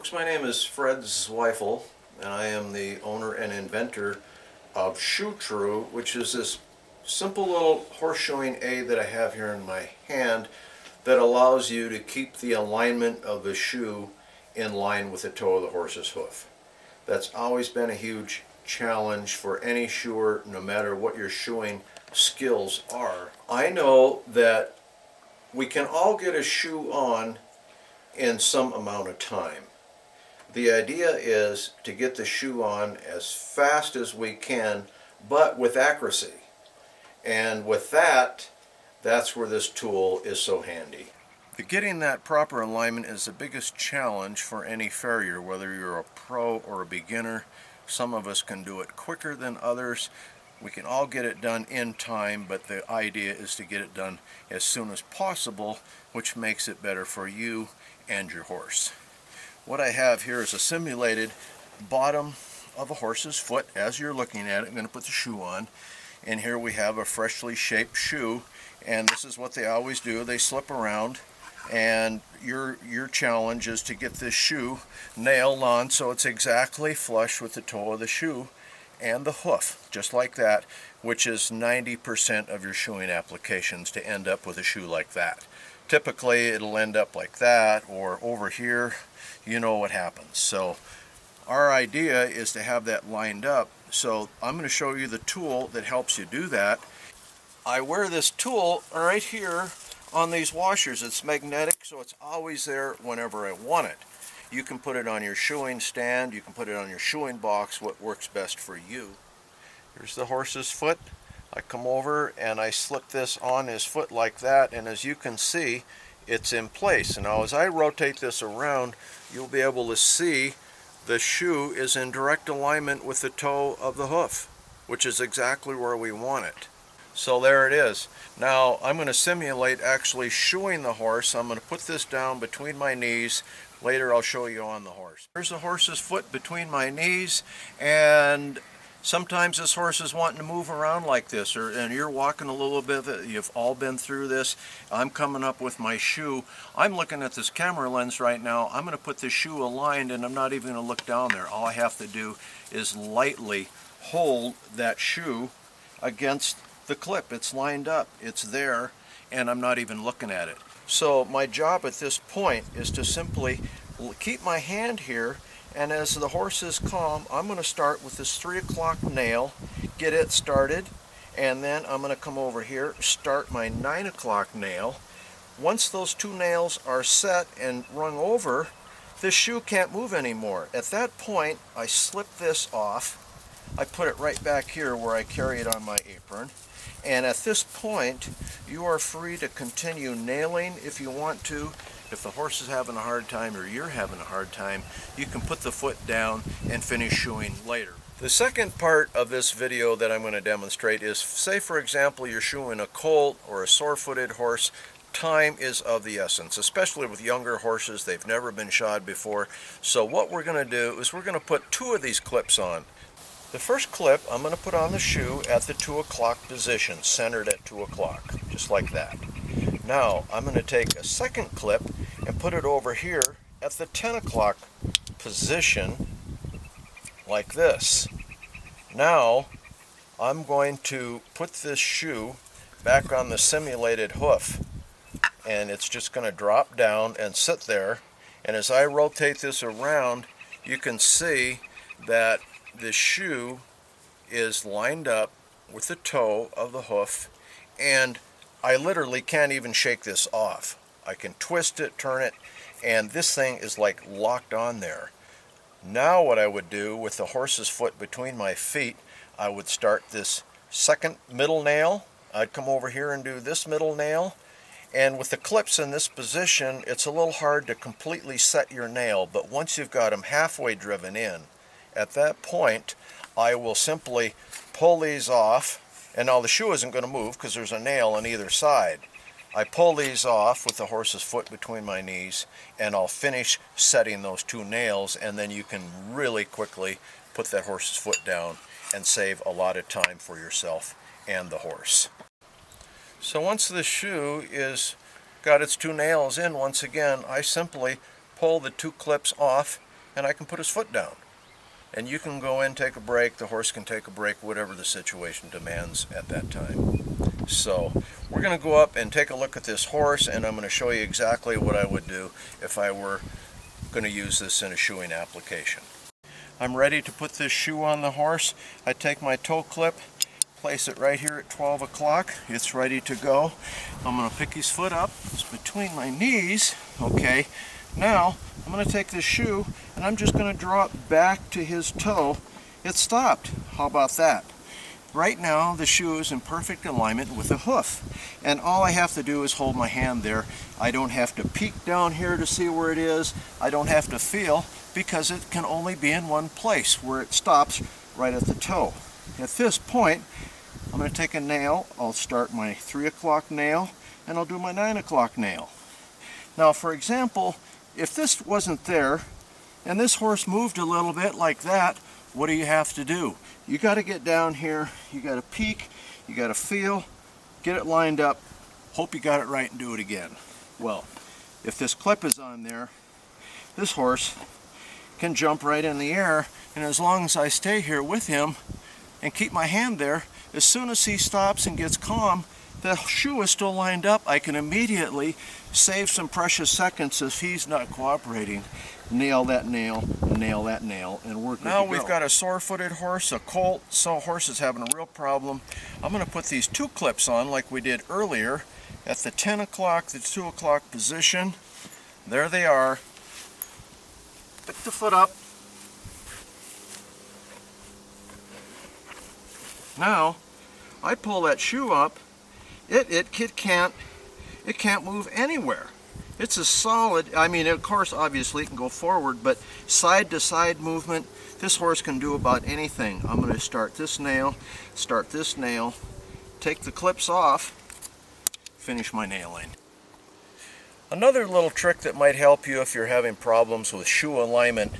Folks, my name is Fred Zweifel, and I am the owner and inventor of Shoe-Tru, which is this simple little horseshoeing aid that I have here in my hand that allows you to keep the alignment of the shoe in line with the toe of the horse's hoof. That's always been a huge challenge for any shoer, no matter what your shoeing skills are. I know that we can all get a shoe on in some amount of time. The idea is to get the shoe on as fast as we can, but with accuracy. And with that, that's where this tool is so handy. Getting that proper alignment is the biggest challenge for any farrier, whether you're a pro or a beginner. Some of us can do it quicker than others. We can all get it done in time, but the idea is to get it done as soon as possible, which makes it better for you and your horse. What I have here is a simulated bottom of a horse's foot. As you're looking at it, I'm going to put the shoe on, and here we have a freshly shaped shoe, and this is what they always do. They slip around, and your challenge is to get this shoe nailed on so it's exactly flush with the toe of the shoe and the hoof, just like that, which is 90% of your shoeing applications, to end up with a shoe like that. Typically it'll end up like that or over here. You know what happens. So our idea is to have that lined up. So I'm going to show you the tool that helps you do that. I wear this tool right here on these washers. It's magnetic, so it's always there whenever I want it. You can put it on your shoeing stand, you can put it on your shoeing box, what works best for you. Here's the horse's foot. I come over and I slip this on his foot like that, and as you can see, it's in place. And now as I rotate this around, you'll be able to see the shoe is in direct alignment with the toe of the hoof, which is exactly where we want it. So there it is. Now I'm going to simulate actually shoeing the horse. I'm going to put this down between my knees. Later I'll show you on the horse. Here's the horse's foot between my knees, and sometimes this horse is wanting to move around like this, and you're walking a little bit. You've all been through this. I'm coming up with my shoe. I'm looking at this camera lens right now. I'm going to put the shoe aligned, and I'm not even going to look down there. All I have to do is lightly hold that shoe against the clip. It's lined up. It's there, and I'm not even looking at it. So my job at this point is to simply keep my hand here, and as the horse is calm, I'm going to start with this 3 o'clock nail, get it started, and then I'm going to come over here, start my 9 o'clock nail. Once those two nails are set and rung over, this shoe can't move anymore. At that point, I slip this off. I put it right back here where I carry it on my apron. And at this point, you are free to continue nailing if you want to. If the horse is having a hard time or you're having a hard time, you can put the foot down and finish shoeing later. The second part of this video that I'm going to demonstrate is, say for example you're shoeing a colt or a sore-footed horse. Time is of the essence, especially with younger horses. They've never been shod before. So what we're going to do is we're going to put 2 of these clips on. The first clip I'm going to put on the shoe at the 2 o'clock position, centered at 2 o'clock, just like that. Now I'm going to take a second clip and put it over here at the 10 o'clock position, like this. Now I'm going to put this shoe back on the simulated hoof, and it's just going to drop down and sit there. And as I rotate this around, you can see that the shoe is lined up with the toe of the hoof, and I literally can't even shake this off. I can twist it, turn it, and this thing is like locked on there. Now what I would do with the horse's foot between my feet, I would start this second middle nail. I'd come over here and do this middle nail, and with the clips in this position, it's a little hard to completely set your nail, but once you've got them halfway driven in, at that point, I will simply pull these off, and now the shoe isn't going to move because there's a nail on either side. I pull these off with the horse's foot between my knees, and I'll finish setting those 2 nails, and then you can really quickly put that horse's foot down and save a lot of time for yourself and the horse. So once the shoe is got its 2 nails in, once again, I simply pull the 2 clips off and I can put his foot down. And you can go in, take a break, the horse can take a break, whatever the situation demands at that time. So we're going to go up and take a look at this horse, and I'm going to show you exactly what I would do if I were going to use this in a shoeing application. I'm ready to put this shoe on the horse. I take my toe clip, place it right here at 12 o'clock. It's ready to go. I'm going to pick his foot up. It's between my knees. Okay. Now, I'm going to take this shoe and I'm just going to draw it back to his toe. It stopped. How about that? Right now, the shoe is in perfect alignment with the hoof. And all I have to do is hold my hand there. I don't have to peek down here to see where it is. I don't have to feel, because it can only be in one place, where it stops right at the toe. At this point, I'm going to take a nail. I'll start my 3 o'clock nail and I'll do my 9 o'clock nail. Now, for example, if this wasn't there and this horse moved a little bit like that, what do you have to do? You got to get down here, you got to peek, you got to feel, get it lined up, hope you got it right, and do it again. Well, if this clip is on there, this horse can jump right in the air, and as long as I stay here with him and keep my hand there, as soon as he stops and gets calm, the shoe is still lined up. I can immediately save some precious seconds if he's not cooperating. Nail that nail, nail that nail, and we're good to go. Now we've got a sore-footed horse, a colt, so horse is having a real problem. I'm going to put these two clips on like we did earlier at the 10 o'clock, the 2 o'clock position. There they are. Pick the foot up. Now, I pull that shoe up. It can't move anywhere. It's a solid, I mean, of course, obviously it can go forward, but side to side movement, this horse can do about anything. I'm going to start this nail, take the clips off, finish my nailing. Another little trick that might help you if you're having problems with shoe alignment,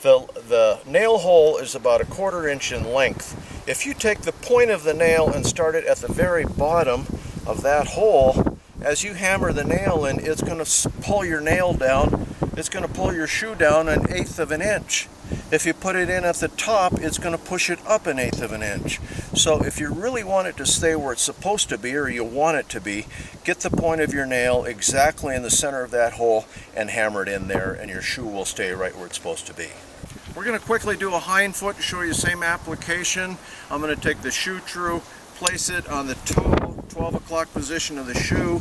the nail hole is about 1/4 inch in length. If you take the point of the nail and start it at the very bottom of that hole, as you hammer the nail in, it's going to pull your nail down. It's going to pull your shoe down 1/8 of an inch. If you put it in at the top, it's going to push it up 1/8 of an inch. So if you really want it to stay where it's supposed to be, or you want it to be, get the point of your nail exactly in the center of that hole and hammer it in there, and your shoe will stay right where it's supposed to be. We're going to quickly do a hind foot to show you the same application. I'm going to take the Shoe-Tru, place it on the toe, 12 o'clock position of the shoe.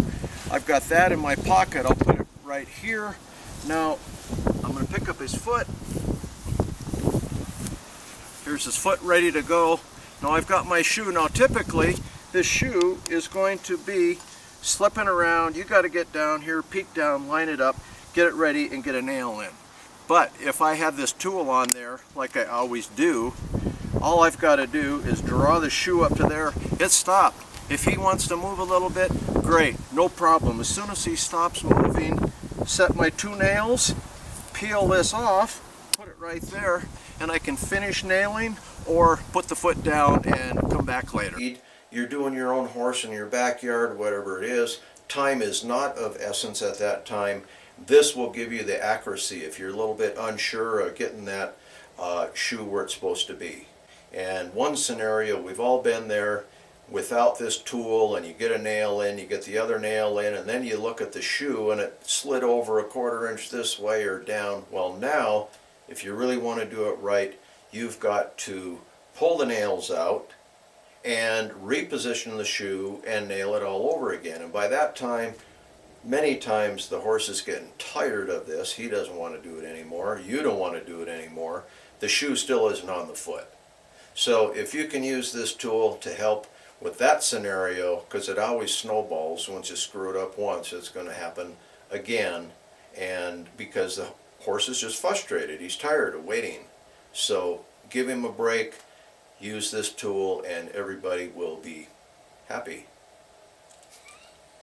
I've got that in my pocket. I'll put it right here. Now, I'm going to pick up his foot. Here's his foot ready to go. Now I've got my shoe. Now typically, this shoe is going to be slipping around. You got to get down here, peek down, line it up, get it ready, and get a nail in. But if I have this tool on there, like I always do, all I've got to do is draw the shoe up to there. It stopped. If he wants to move a little bit, great, no problem. As soon as he stops moving, set my 2 nails, peel this off, put it right there, and I can finish nailing or put the foot down and come back later. You're doing your own horse in your backyard, whatever it is. Time is not of essence at that time. This will give you the accuracy if you're a little bit unsure of getting that shoe where it's supposed to be. And one scenario, we've all been there without this tool, and you get a nail in, you get the other nail in, and then you look at the shoe and it slid over 1/4 inch this way or down. Well, now, if you really want to do it right, you've got to pull the nails out and reposition the shoe and nail it all over again. And by that time, many times the horse is getting tired of this. He doesn't want to do it anymore. You don't want to do it anymore. The shoe still isn't on the foot. So if you can use this tool to help with that scenario, because it always snowballs, once you screw it up once, it's going to happen again. And because the horse is just frustrated, he's tired of waiting. So give him a break, use this tool, and everybody will be happy.